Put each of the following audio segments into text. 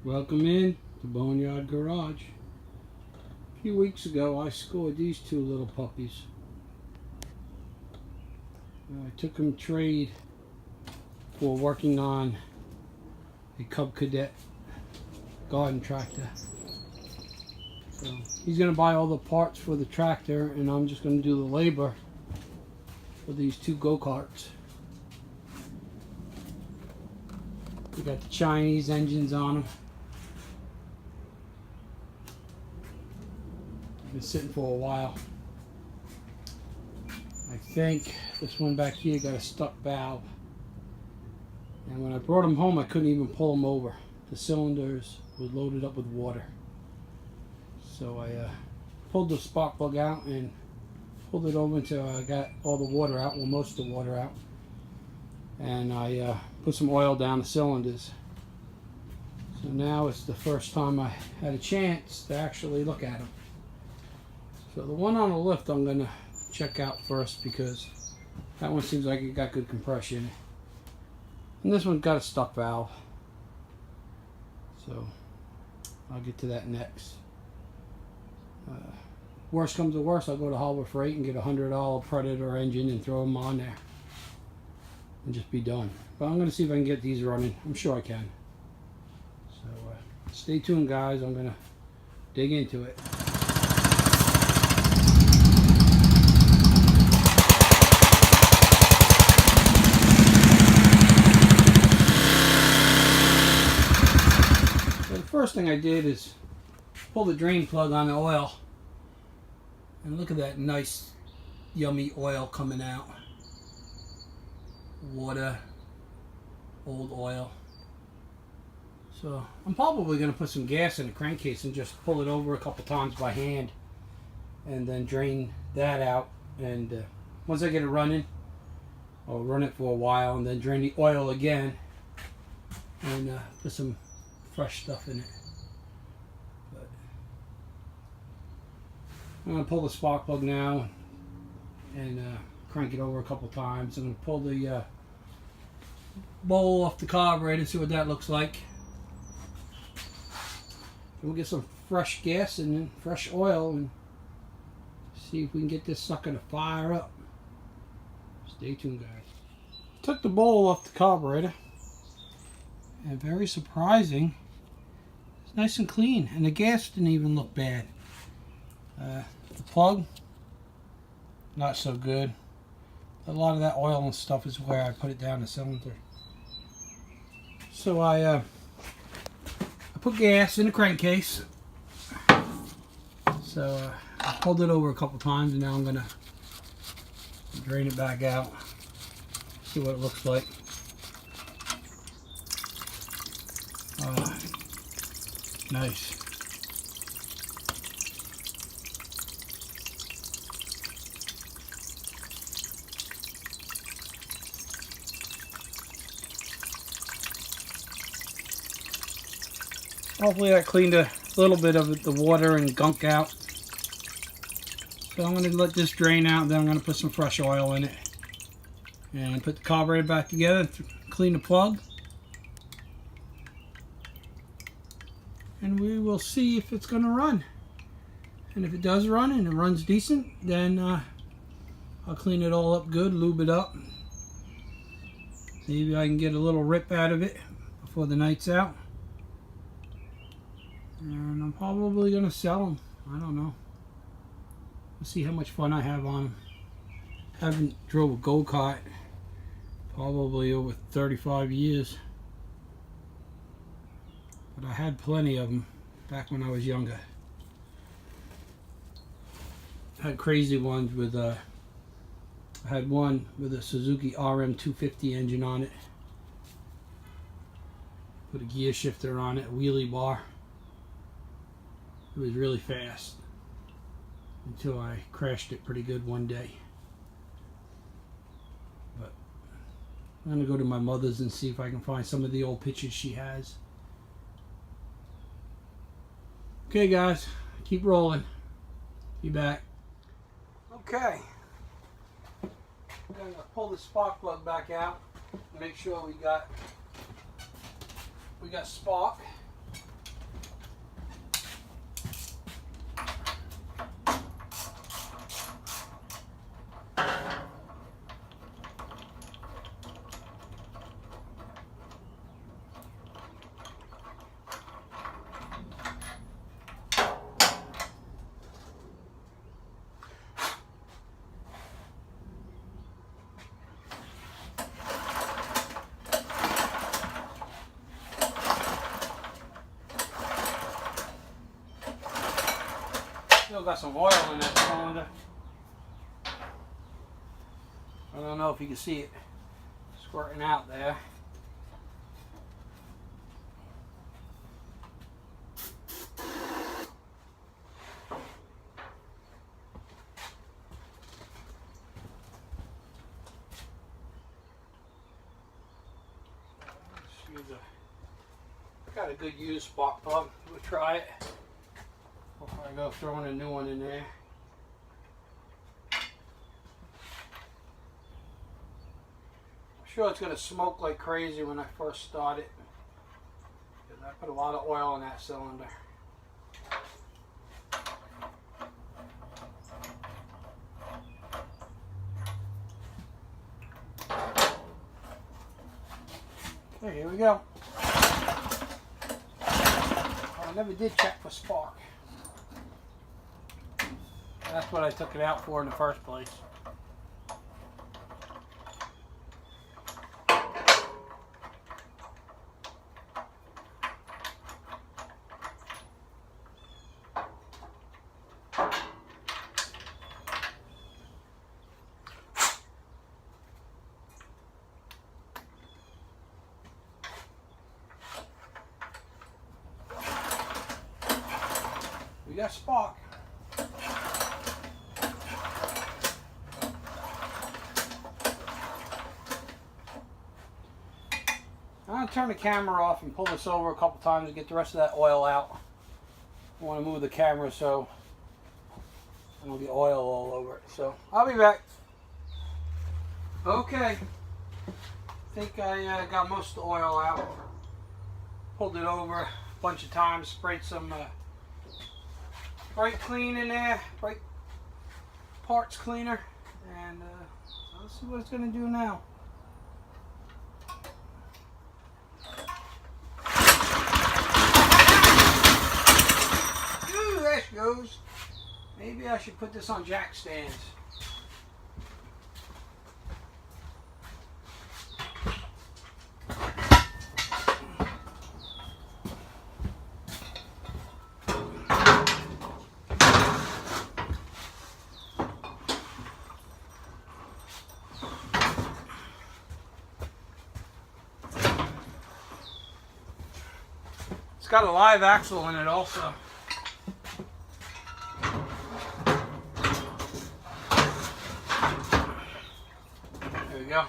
Welcome in to Boneyard Garage. A few weeks ago I scored these two little puppies. I took them trade for working on a Cub Cadet garden tractor. So he's going to buy all the parts for the tractor and I'm just going to do the labor for these two go-karts. We got the Chinese engines on them. Been sitting for a while. I think this one back here got a stuck valve, and when I brought them home I couldn't even pull them over. The cylinders were loaded up with water, so I pulled the spark plug out and pulled it over until I got all the water out, well, most of the water out, and I put some oil down the cylinders. So now it's the first time I had a chance to actually look at them. So the one on the left I'm going to check out first because that one seems like it got good compression. And this one's got a stuck valve. So I'll get to that next. Worst comes to worst, I'll go to Harbor Freight and get a $100 Predator engine and throw them on there. And just be done. But I'm going to see if I can get these running. I'm sure I can. So stay tuned, guys. I'm going to dig into it. First thing I did is pull the drain plug on the oil, and look at that nice yummy oil coming out. Water, old oil. So I'm probably going to put some gas in the crankcase and just pull it over a couple times by hand and then drain that out, and once I get it running I'll run it for a while and then drain the oil again and put some fresh stuff in it. But I'm going to pull the spark plug now and crank it over a couple times. I'm going to pull the bowl off the carburetor and see what that looks like. And we'll get some fresh gas and then fresh oil and see if we can get this sucker to fire up. Stay tuned, guys. Took the bowl off the carburetor, and very surprising, it's nice and clean, and the gas didn't even look bad. The plug, not so good. A lot of that oil and stuff is where I put it down the cylinder. So I put gas in the crankcase. So I pulled it over a couple times, and now I'm gonna drain it back out, see what it looks like. Nice. Hopefully that cleaned a little bit of the water and gunk out. So I'm going to let this drain out, and then I'm going to put some fresh oil in it. And put the carburetor back together, clean the plug. And we will see if it's going to run. And if it does run and it runs decent, then I'll clean it all up good, lube it up. Maybe I can get a little rip out of it before the night's out. And I'm probably going to sell them. I don't know. We'll see how much fun I have on them. Haven't drove a go-kart probably over 35 years. But I had plenty of them back when I was younger. I had crazy ones with I had one with a Suzuki RM250 engine on it. Put a gear shifter on it, a wheelie bar. It was really fast until I crashed it pretty good one day. But I'm going to go to my mother's and see if I can find some of the old pictures she has. Okay, guys, keep rolling. Be back. Okay. I'm going to pull the spark plug back out. Make sure we got spark. Still got some oil in that cylinder. I don't know if you can see it squirting out there. Got a good used spark plug. We'll try it before I go throwing a new one in there. I'm sure it's going to smoke like crazy when I first start it, because I put a lot of oil in that cylinder. Okay, here we go. I never did check for spark. That's what I took it out for in the first place. We got spark. I'm going to turn the camera off and pull this over a couple times to get the rest of that oil out. I want to move the camera so I don't get oil all over it. So I'll be back. Okay. I think I got most of the oil out. Pulled it over a bunch of times, sprayed some brake clean in there, brake parts cleaner, and so let's see what it's going to do now. Ooh, there she goes. Maybe I should put this on jack stands. It's got a live axle in it also. There we go.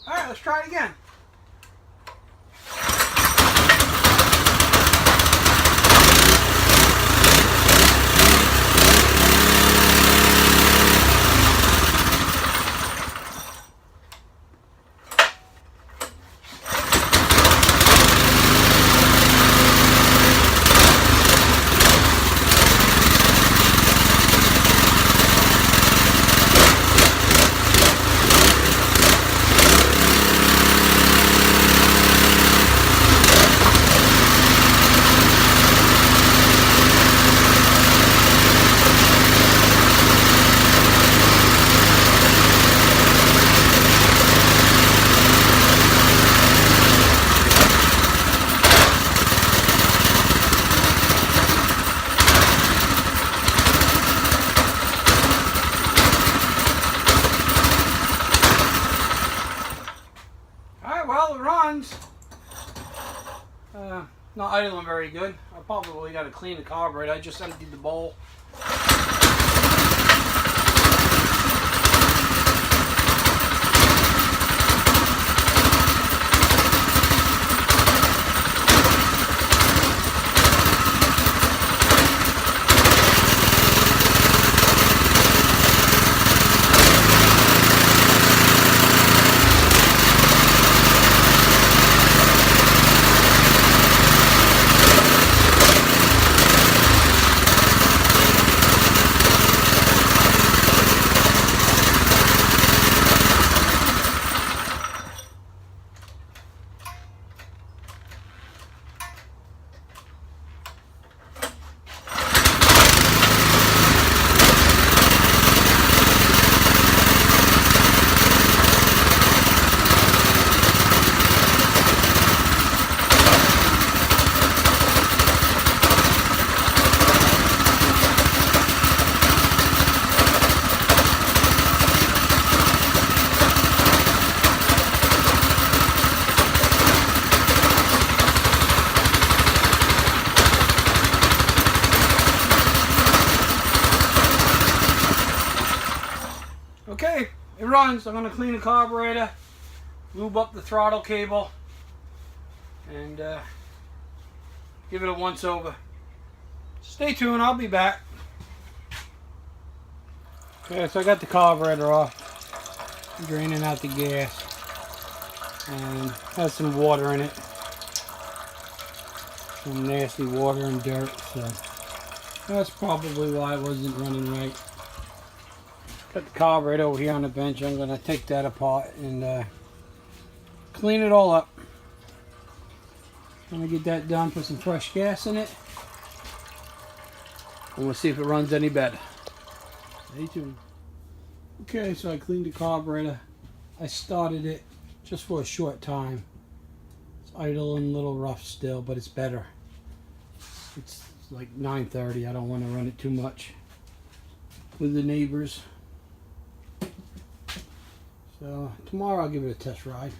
Alright, let's try it again. Well, it runs. Not idling very good. I probably got to clean the carburetor. I just emptied the bowl. runs, I'm going to clean the carburetor, lube up the throttle cable, and give it a once over. Stay tuned, I'll be back. Okay, so I got the carburetor off, draining out the gas, and has some water in it. Some nasty water and dirt, so that's probably why it wasn't running right. Got the carburetor over here on the bench. I'm going to take that apart and clean it all up. I'm going to get that done, put some fresh gas in it, and we'll see if it runs any better. Stay tuned. Okay, so I cleaned the carburetor. I started it just for a short time. It's idle and a little rough still, but it's better. It's like 9:30. I don't want to run it too much with the neighbors. So tomorrow I'll give it a test ride.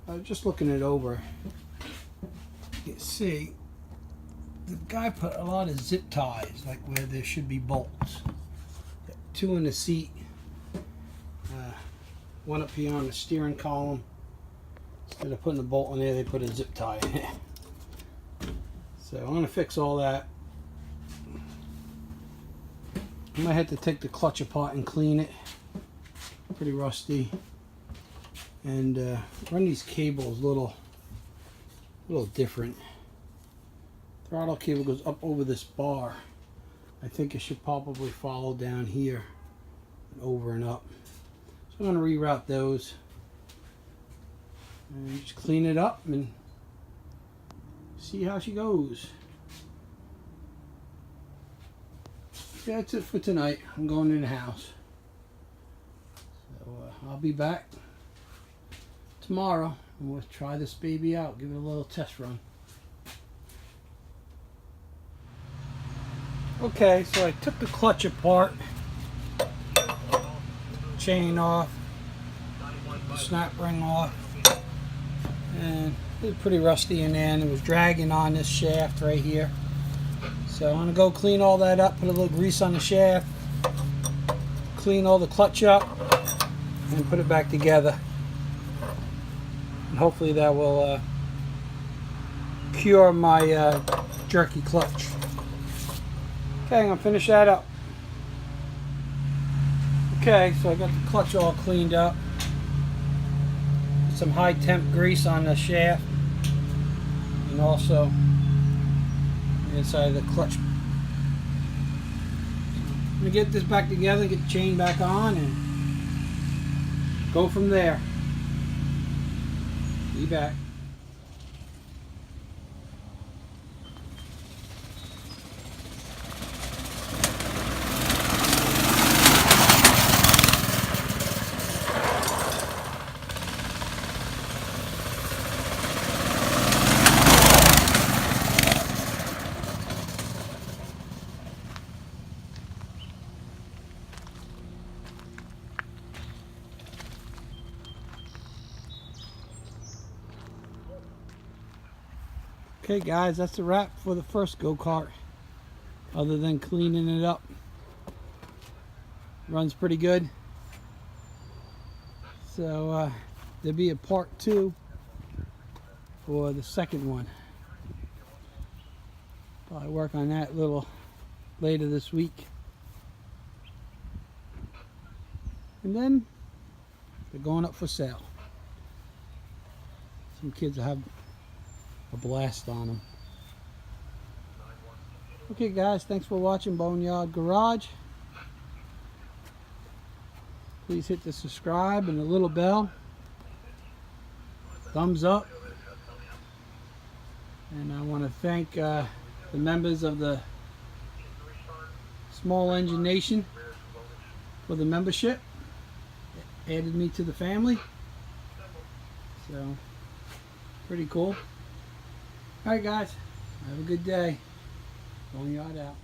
I was just looking it over. You can see the guy put a lot of zip ties, like where there should be bolts. Two in the seat, one up here on the steering column. Instead of putting a bolt in there, they put a zip tie in it. So I'm going to fix all that. I might have to take the clutch apart and clean it. Pretty rusty. And run these cables a little different. Throttle cable goes up over this bar. I think it should probably follow down here and over and up. So I'm going to reroute those and just clean it up and see how she goes. Yeah, that's it for tonight. I'm going in the house. So I'll be back tomorrow and we'll try this baby out, give it a little test run. Okay, so I took the clutch apart, chain off, the snap ring off, and it was pretty rusty in there and it was dragging on this shaft right here. So I'm going to go clean all that up, put a little grease on the shaft, clean all the clutch up, and put it back together. And hopefully that will cure my jerky clutch. Okay, I'm going to finish that up. Okay, so I got the clutch all cleaned up. Put some high temp grease on the shaft. And also the inside of the clutch. I'm going to get this back together, get the chain back on, and go from there. Be back. Okay guys, that's a wrap for the first go-kart. Other than cleaning it up. Runs pretty good. So there'll be a part 2 for the second one. Probably work on that a little later this week. And then they're going up for sale. Some kids will have a blast on them. Okay guys, thanks for watching Boneyard Garage. Please hit the subscribe and the little bell. Thumbs up. And I want to thank the members of the Small Engine Nation for the membership. It added me to the family. So, pretty cool. Alright guys, have a good day. Boneyard out.